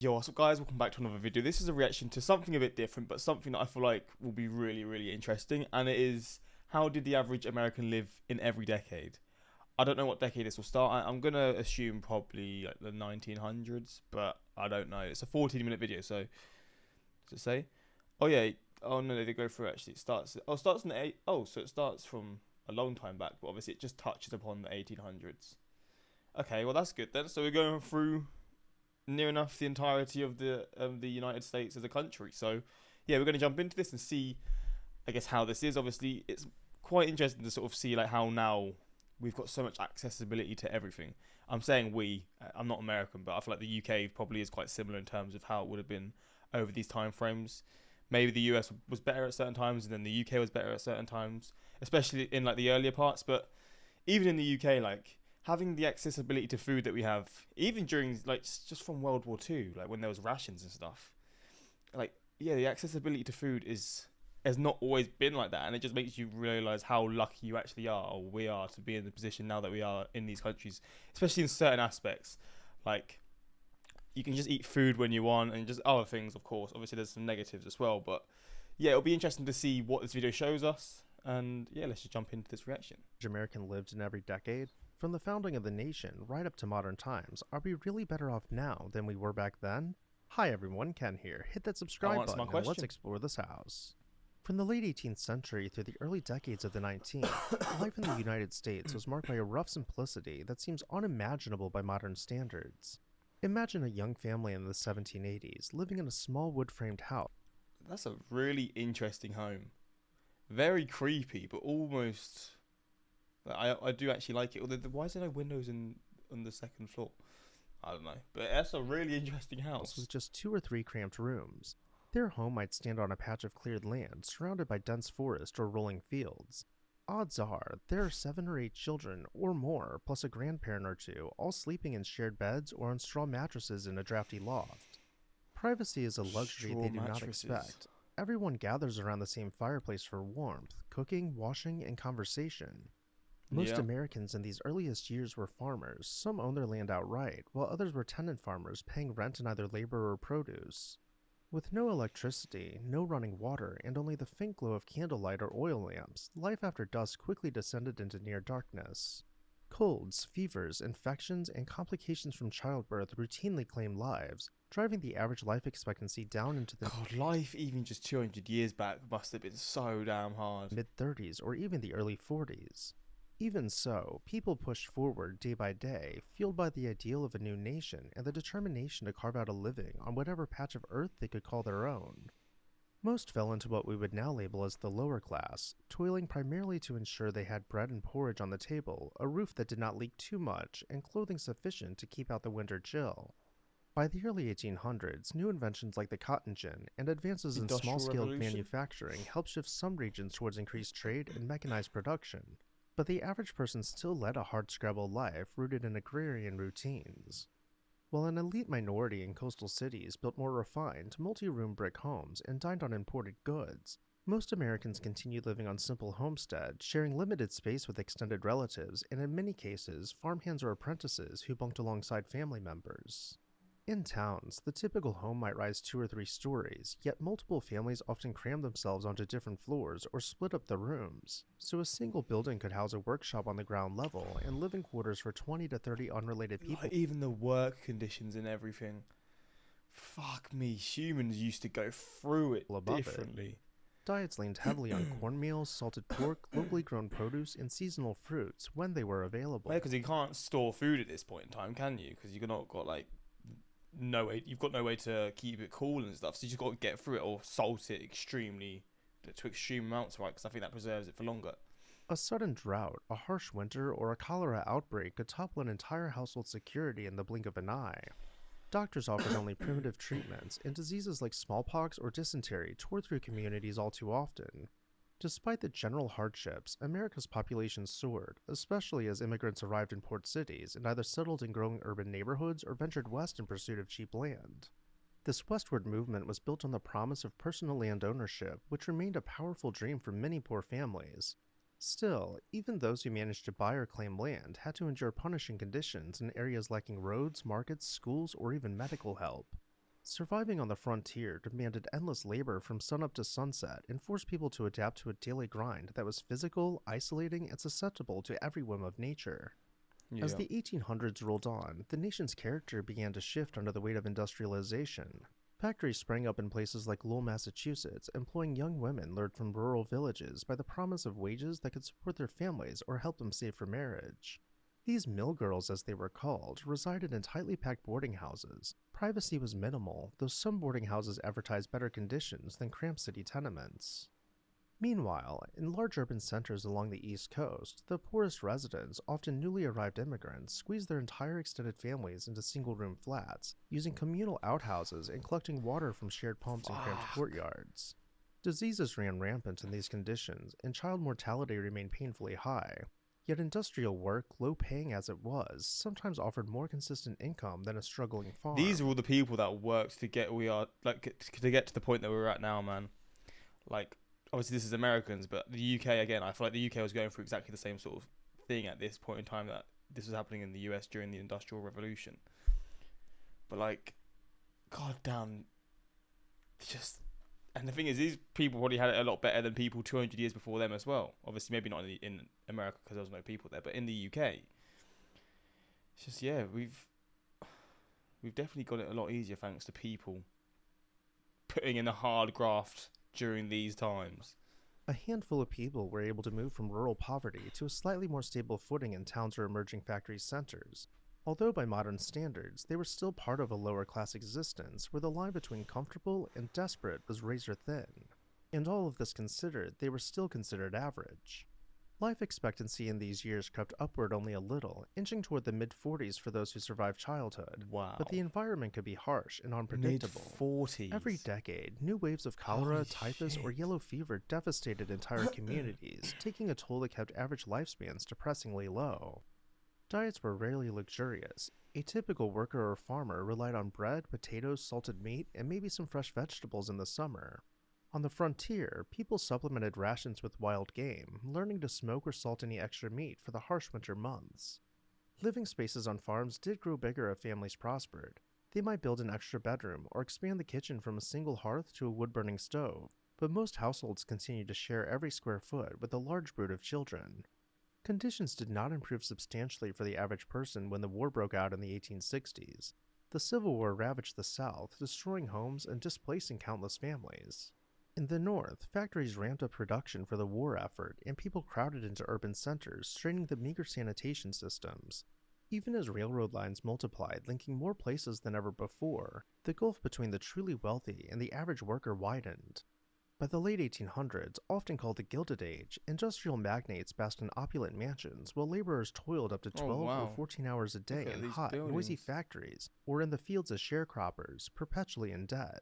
Yo, what's up guys, welcome back to another video. This is a reaction to something a bit different, but something that I feel like will be really interesting, and it is, how did the average American live in every decade? I don't know what decade this will start. I'm going to assume probably like the 1900s, but I don't know. It's a 14-minute video, so does it say? Oh yeah, oh no, they did go through actually. It starts in the so it starts from a long time back, but obviously it just touches upon the 1800s. Okay, well that's good then. So we're going through near enough the entirety of the United States as a country. So yeah, we're going to jump into this and see, I guess, how this is. Obviously, it's quite interesting to sort of see like how now we've got so much accessibility to everything. I'm saying we. I'm not American, but I feel like the UK probably is quite similar in terms of how it would have been over these time frames. Maybe the US was better at certain times, and then the UK was better at certain times, especially in like the earlier parts. But even in the UK, like having the accessibility to food that we have, even during like just from World War Two, like when there was rations and stuff, like yeah, the accessibility to food has not always been like that, and it just makes you realize how lucky you actually are, or we are, to be in the position now that we are in these countries, especially in certain aspects, like you can just eat food when you want, and just other things, of course. Obviously, there's some negatives as well, but yeah, it'll be interesting to see what this video shows us, and yeah, let's just jump into this reaction. American lived in every decade? From the founding of the nation right up to modern times, are we really better off now than we were back then? Hi everyone, Ken here. Hit that I'll subscribe answer my button and let's question. explore this house. From the late 18th century through the early decades of the 19th, life in the United States was marked by a rough simplicity that seems unimaginable by modern standards. Imagine a young family in the 1780s living in a small wood-framed house. That's a really interesting home. Very creepy, but almost. I do actually like it. Although, why is there no windows in on the second floor? I don't know, but that's a really interesting house. With just 2 or 3 cramped rooms. Their home might stand on a patch of cleared land surrounded by dense forest or rolling fields. Odds are, there are 7 or 8 children or more, plus a grandparent or two, all sleeping in shared beds or on straw mattresses in a drafty loft. Privacy is a luxury Straw they do not mattresses. expect. Everyone gathers around the same fireplace for warmth, cooking, washing, and conversation. Most Yeah. Americans in these earliest years were farmers. Some owned their land outright, while others were tenant farmers paying rent in either labor or produce. With no electricity, no running water, and only the faint glow of candlelight or oil lamps, life after dusk quickly descended into near darkness. Colds, fevers, infections, and complications from childbirth routinely claimed lives, driving the average life expectancy down into the God, life even just 200 years back must have been so damn hard. mid-30s or even the early 40s. Even so, people pushed forward day by day, fueled by the ideal of a new nation and the determination to carve out a living on whatever patch of earth they could call their own. Most fell into what we would now label as the lower class, toiling primarily to ensure they had bread and porridge on the table, a roof that did not leak too much, and clothing sufficient to keep out the winter chill. By the early 1800s, new inventions like the cotton gin and advances in Industrial small-scale Revolution? manufacturing helped shift some regions towards increased trade and mechanized production. But the average person still led a hardscrabble life rooted in agrarian routines. While an elite minority in coastal cities built more refined, multi-room brick homes and dined on imported goods, most Americans continued living on simple homesteads, sharing limited space with extended relatives, and in many cases, farmhands or apprentices who bunked alongside family members. In towns, the typical home might rise 2 or 3 stories, yet multiple families often cram themselves onto different floors or split up the rooms, so a single building could house a workshop on the ground level and living quarters for 20 to 30 unrelated people. Like, even the work conditions and everything. Fuck me, humans used to go through it Above it. differently. Diets leaned heavily on cornmeal, salted pork, locally grown produce, and seasonal fruits when they were available. Yeah, because you can't store food at this point in time, can you? Because you've not got like no way. You've got no way to keep it cool and stuff. So you just got to get through it or salt it extremely to extreme amounts, right? Because I think that preserves it for longer. A sudden drought, a harsh winter, or a cholera outbreak could topple an entire household security in the blink of an eye. Doctors offered only primitive treatments, and diseases like smallpox or dysentery tore through communities all too often. Despite the general hardships, America's population soared, especially as immigrants arrived in port cities and either settled in growing urban neighborhoods or ventured west in pursuit of cheap land. This westward movement was built on the promise of personal land ownership, which remained a powerful dream for many poor families. Still, even those who managed to buy or claim land had to endure punishing conditions in areas lacking roads, markets, schools, or even medical help. Surviving on the frontier demanded endless labor from sunup to sunset and forced people to adapt to a daily grind that was physical, isolating, and susceptible to every whim of nature. As Yeah. the 1800s rolled on, the nation's character began to shift under the weight of industrialization. Factories sprang up in places like Lowell, Massachusetts, employing young women lured from rural villages by the promise of wages that could support their families or help them save for marriage. These mill girls, as they were called, resided in tightly packed boarding houses. Privacy was minimal, though some boarding houses advertised better conditions than cramped city tenements. Meanwhile, in large urban centers along the East Coast, the poorest residents, often newly arrived immigrants, squeezed their entire extended families into single-room flats, using communal outhouses and collecting water from shared pumps in cramped Fuck. courtyards. Diseases ran rampant in these conditions, and child mortality remained painfully high. Yet industrial work, low-paying as it was, sometimes offered more consistent income than a struggling These are farm. all the people that worked to get we are like to get to the point that we're at now, man. Like, obviously this is Americans, but the UK again. I feel like the UK was going through exactly the same sort of thing at this point in time that this was happening in the US during the Industrial Revolution. But like, god damn, just and the thing is, these people probably had it a lot better than people 200 years before them as well. Obviously, maybe not in America because there was no people there, but in the UK, it's just yeah, we've definitely got it a lot easier thanks to people putting in a hard graft during these times. A handful of people were able to move from rural poverty to a slightly more stable footing in towns or emerging factory centers. Although by modern standards, they were still part of a lower class existence where the line between comfortable and desperate was razor thin. And all of this considered, they were still considered average. Life expectancy in these years crept upward only a little, inching toward the mid 40s for those who survived childhood. But the Wow, environment could be harsh and mid unpredictable. Every 40s. decade, new waves of Holy cholera, typhus, or shit. yellow fever devastated entire communities, taking a toll that kept average lifespans depressingly low. Diets were rarely luxurious. A typical worker or farmer relied on bread, potatoes, salted meat, and maybe some fresh vegetables in the summer. On the frontier, people supplemented rations with wild game, learning to smoke or salt any extra meat for the harsh winter months. Living spaces on farms did grow bigger if families prospered. They might build an extra bedroom or expand the kitchen from a single hearth to a wood-burning stove, but most households continued to share every square foot with a large brood of children. Conditions did not improve substantially for the average person when the war broke out in the 1860s. The Civil War ravaged the South, destroying homes and displacing countless families. In the North, factories ramped up production for the war effort, and people crowded into urban centers, straining the meager sanitation systems. Even as railroad lines multiplied, linking more places than ever before, the gulf between the truly wealthy and the average worker widened. By the late 1800s, often called the Gilded Age, industrial magnates basked in opulent mansions, while laborers toiled up to Oh 12 or wow, 14 hours a look day at in these hot, noisy buildings. factories, or in the fields as sharecroppers, perpetually in debt.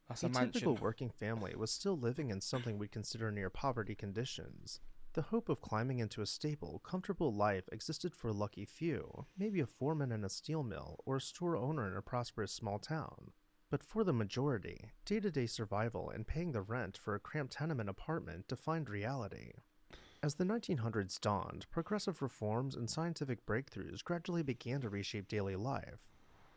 That's A a typical mansion. working family was still living in something we'd consider near poverty conditions. The hope of climbing into a stable, comfortable life existed for a lucky few, maybe a foreman in a steel mill or a store owner in a prosperous small town. But for the majority, day-to-day survival and paying the rent for a cramped tenement apartment defined reality. As the 1900s dawned, progressive reforms and scientific breakthroughs gradually began to reshape daily life.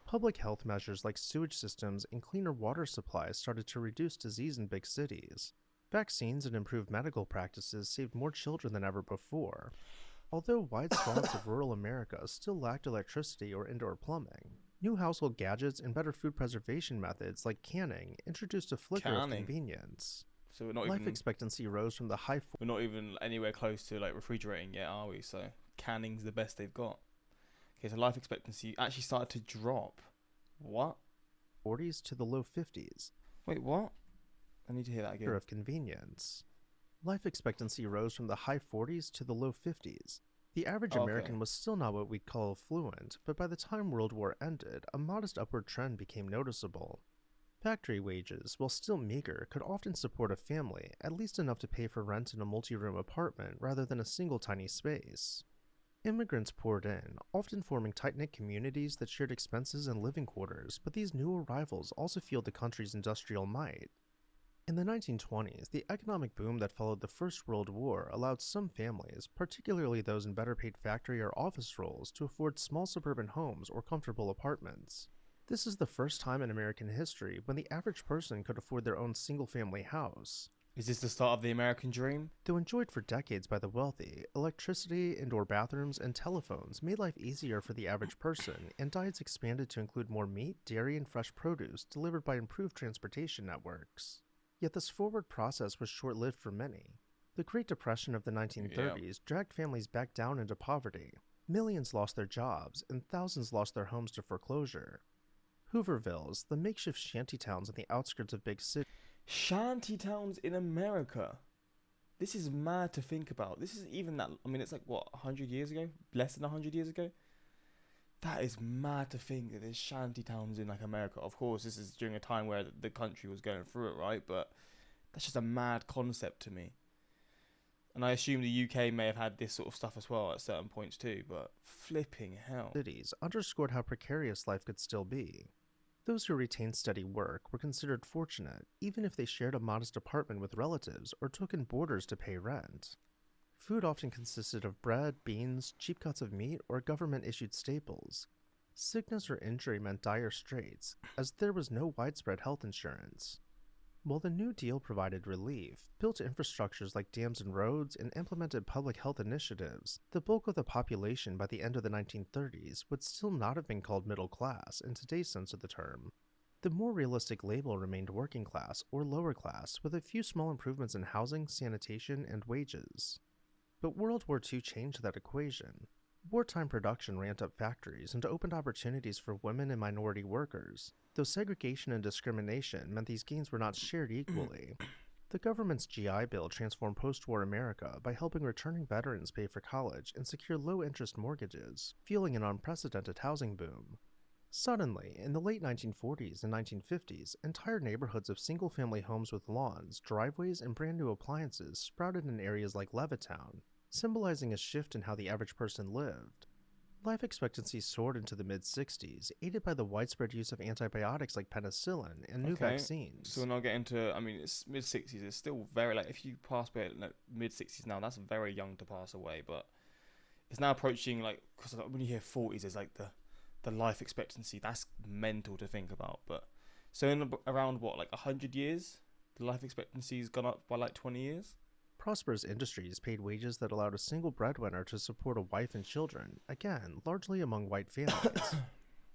Public health measures like sewage systems and cleaner water supplies started to reduce disease in big cities. Vaccines and improved medical practices saved more children than ever before. Although wide swaths of rural America still lacked electricity or indoor plumbing, new household gadgets and better food preservation methods like canning introduced a flicker of Canning. convenience. So we're not Life even expectancy rose from the high we're not even anywhere close to like refrigerating yet, are we? So canning's the best they've got. Okay, so life expectancy actually started to drop. What? 40s to the low 50s, Wait, what? I need to hear that again. of convenience. Life expectancy rose from the high 40s to the low 50s. The average Oh, okay. American was still not what we'd call affluent, but by the time World War ended, a modest upward trend became noticeable. Factory wages, while still meager, could often support a family, at least enough to pay for rent in a multi-room apartment rather than a single tiny space. Immigrants poured in, often forming tight-knit communities that shared expenses and living quarters, but these new arrivals also fueled the country's industrial might. In the 1920s, the economic boom that followed the First World War allowed some families, particularly those in better paid factory or office roles, to afford small suburban homes or comfortable apartments. This is the first time in American history when the average person could afford their own single-family house. Is this the start of the American dream? Though enjoyed for decades by the wealthy, electricity, indoor bathrooms, and telephones made life easier for the average person, and diets expanded to include more meat, dairy, and fresh produce delivered by improved transportation networks. Yet this forward process was short-lived for many. The Great Depression of the Yeah. 1930s dragged families back down into poverty. Millions lost their jobs, and thousands lost their homes to foreclosure. Hoovervilles, the makeshift shantytowns on the outskirts of big cities, Shanty towns in America. This is mad to think about. This is even that. I mean, it's like what 100 years ago, less than 100 years ago. That is mad to think that there's shanty towns in like America. Of course, this is during a time where the country was going through it, right? But that's just a mad concept to me. And I assume the UK may have had this sort of stuff as well at certain points too. But flipping hell. underscored how precarious life could still be. Those who retained steady work were considered fortunate, even if they shared a modest apartment with relatives or took in boarders to pay rent. Food often consisted of bread, beans, cheap cuts of meat, or government-issued staples. Sickness or injury meant dire straits, as there was no widespread health insurance. While the New Deal provided relief, built infrastructures like dams and roads, and implemented public health initiatives, the bulk of the population by the end of the 1930s would still not have been called middle class in today's sense of the term. The more realistic label remained working class or lower class, with a few small improvements in housing, sanitation, and wages. But World War II changed that equation. Wartime production ramped up factories and opened opportunities for women and minority workers, though segregation and discrimination meant these gains were not shared equally. The government's GI Bill transformed post-war America by helping returning veterans pay for college and secure low-interest mortgages, fueling an unprecedented housing boom. Suddenly, in the late 1940s and 1950s, entire neighborhoods of single-family homes with lawns, driveways, and brand new appliances sprouted in areas like Levittown, symbolizing a shift in how the average person lived. Life expectancy soared into the mid-60s, aided by the widespread use of antibiotics like penicillin and new Okay. So vaccines. we're not getting to. I mean, it's mid 60s. It's still very like if you pass by mid 60s now, that's very young to pass away. But it's now approaching like because when you hear 40s, it's like the life expectancy. That's mental to think about. But so in around what like 100 years, the life expectancy's gone up by like 20 years. Prosperous industries paid wages that allowed a single breadwinner to support a wife and children, again, largely among white families.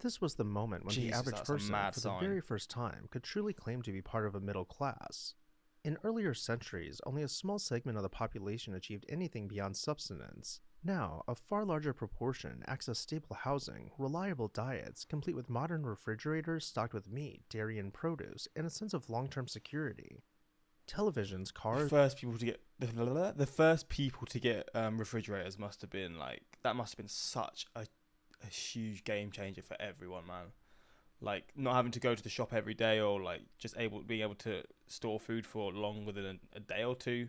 This was the moment when the Jesus, average that's a person, mad for the sign. very first time, could truly claim to be part of a middle class. In earlier centuries, only a small segment of the population achieved anything beyond subsistence. Now, a far larger proportion access stable housing, reliable diets, complete with modern refrigerators stocked with meat, dairy, and produce, and a sense of long-term security. Televisions, The cars, first people to get the first people to get refrigerators must have been like that must have been such a huge game changer for everyone, man. Like not having to go to the shop every day or like just being able to store food for longer than a day or two.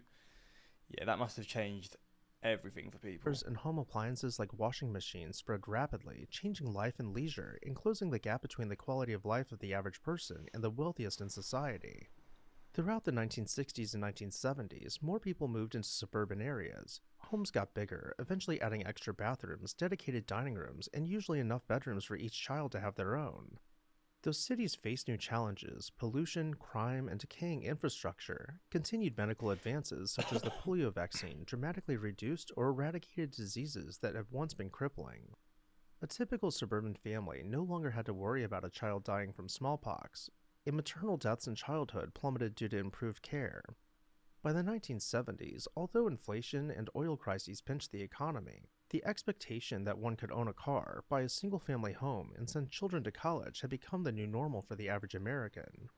Yeah, that must have changed everything for people. and home appliances like washing machines spread rapidly, changing life and leisure and closing the gap between the quality of life of the average person and the wealthiest in society. Throughout the 1960s and 1970s, more people moved into suburban areas. Homes got bigger, eventually adding extra bathrooms, dedicated dining rooms, and usually enough bedrooms for each child to have their own. Though cities faced new challenges, pollution, crime, and decaying infrastructure, continued medical advances such as the polio vaccine dramatically reduced or eradicated diseases that had once been crippling. A typical suburban family no longer had to worry about a child dying from smallpox, and maternal deaths in childhood plummeted due to improved care. By the 1970s, although inflation and oil crises pinched the economy, the expectation that one could own a car, buy a single-family home, and send children to college had become the new normal for the average American.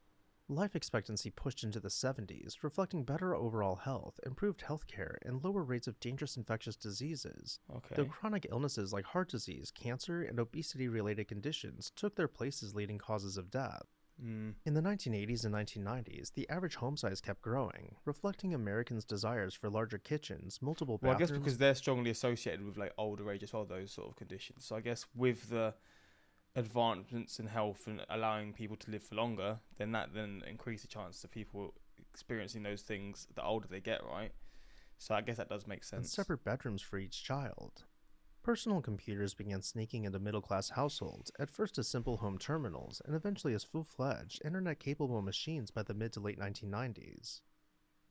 Life expectancy pushed into the 70s, reflecting better overall health, improved healthcare, and lower rates of dangerous infectious diseases, though Okay. chronic illnesses like heart disease, cancer, and obesity-related conditions took their place as leading causes of death. Mm. In the 1980s and 1990s, the average home size kept growing, reflecting Americans' desires for larger kitchens, multiple Well, I guess bathrooms, because they're strongly associated with like older age as well, those sort of conditions. So I guess with the advancements in health and allowing people to live for longer, then that then increase the chance of people experiencing those things the older they get, right? So I guess that does make and sense. separate bedrooms for each child. Personal computers began sneaking into middle-class households, at first as simple home terminals, and eventually as full-fledged, internet-capable machines by the mid to late 1990s.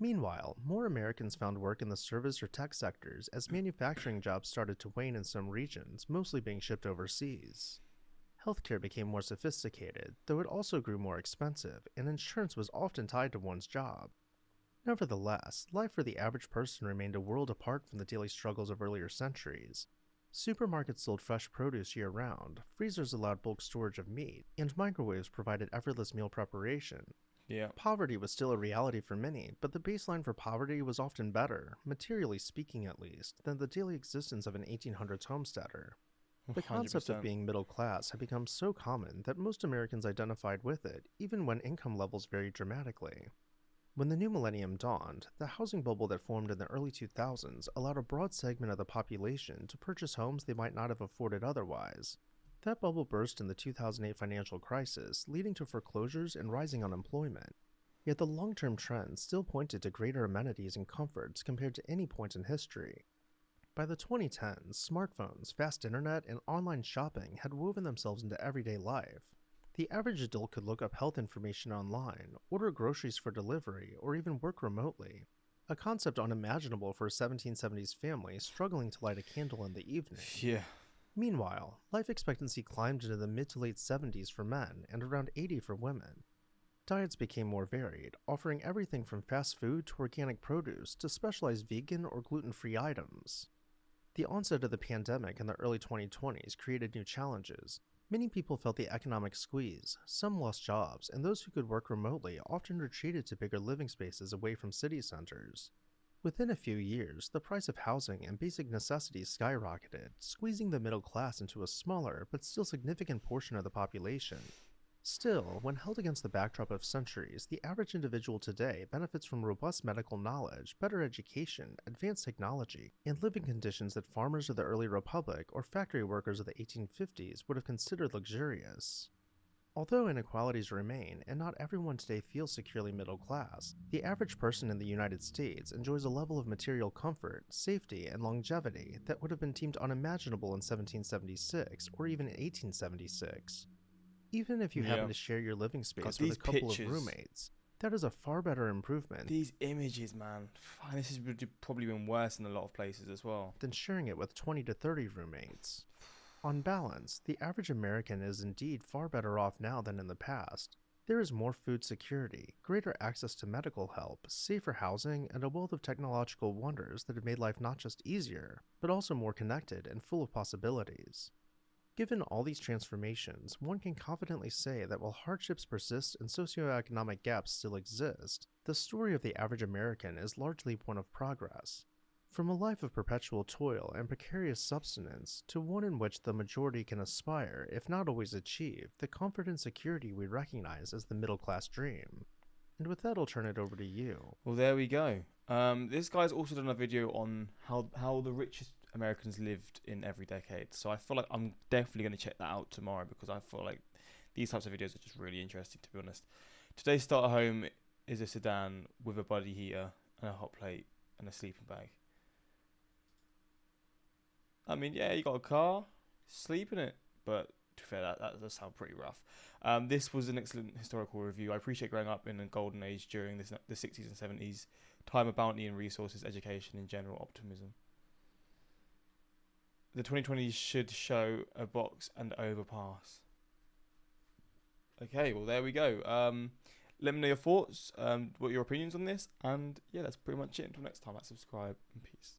Meanwhile, more Americans found work in the service or tech sectors as manufacturing jobs started to wane in some regions, mostly being shipped overseas. Healthcare became more sophisticated, though it also grew more expensive, and insurance was often tied to one's job. Nevertheless, life for the average person remained a world apart from the daily struggles of earlier centuries. Supermarkets sold fresh produce year-round, freezers allowed bulk storage of meat, and microwaves provided effortless meal preparation. Yeah, Poverty was still a reality for many, but the baseline for poverty was often better, materially speaking at least, than the daily existence of an 1800s homesteader. The concept of 100%. being middle class had become so common that most Americans identified with it, even when income levels varied dramatically. When the new millennium dawned, the housing bubble that formed in the early 2000s allowed a broad segment of the population to purchase homes they might not have afforded otherwise. That bubble burst in the 2008 financial crisis, leading to foreclosures and rising unemployment. Yet the long-term trends still pointed to greater amenities and comforts compared to any point in history. By the 2010s, smartphones, fast internet, and online shopping had woven themselves into everyday life. The average adult could look up health information online, order groceries for delivery, or even work remotely, a concept unimaginable for a 1770s family struggling to light a candle in the evening. Yeah. Meanwhile, life expectancy climbed into the mid to late 70s for men and around 80 for women. Diets became more varied, offering everything from fast food to organic produce to specialized vegan or gluten-free items. The onset of the pandemic in the early 2020s created new challenges. Many people felt the economic squeeze, some lost jobs, and those who could work remotely often retreated to bigger living spaces away from city centers. Within a few years, the price of housing and basic necessities skyrocketed, squeezing the middle class into a smaller but still significant portion of the population. Still, when held against the backdrop of centuries, the average individual today benefits from robust medical knowledge, better education, advanced technology, and living conditions that farmers of the early republic or factory workers of the 1850s would have considered luxurious. Although inequalities remain, and not everyone today feels securely middle class, the average person in the United States enjoys a level of material comfort, safety, and longevity that would have been deemed unimaginable in 1776 or even 1876. Even if you happen Yeah. to share your living God, space with a these couple of pictures, roommates, that is a far better improvement these images, man. And this has probably been worse in a lot of places as well. than sharing it with 20 to 30 roommates. On balance, the average American is indeed far better off now than in the past. There is more food security, greater access to medical help, safer housing, and a wealth of technological wonders that have made life not just easier, but also more connected and full of possibilities. Given all these transformations, one can confidently say that while hardships persist and socioeconomic gaps still exist, the story of the average American is largely one of progress. From a life of perpetual toil and precarious subsistence to one in which the majority can aspire, if not always achieve, the comfort and security we recognize as the middle class dream. And with that, I'll turn it over to you. Well, there we go. This guy's also done a video on how the richest Americans lived in every decade. So I feel like I'm definitely going to check that out tomorrow because I feel like these types of videos are just really interesting, to be honest. Today's starter home is a sedan with a body heater and a hot plate and a sleeping bag. I mean, yeah, you got a car, sleep in it, but to be fair, that does sound pretty rough. This was an excellent historical review. I appreciate growing up in a golden age during the 60s and 70s, time of bounty and resources, education, and general optimism. The 2020s should show a box and overpass. Okay, well, there we go. Let me know your thoughts, what your opinions on this, and yeah, that's pretty much it. Until next time, subscribe and peace.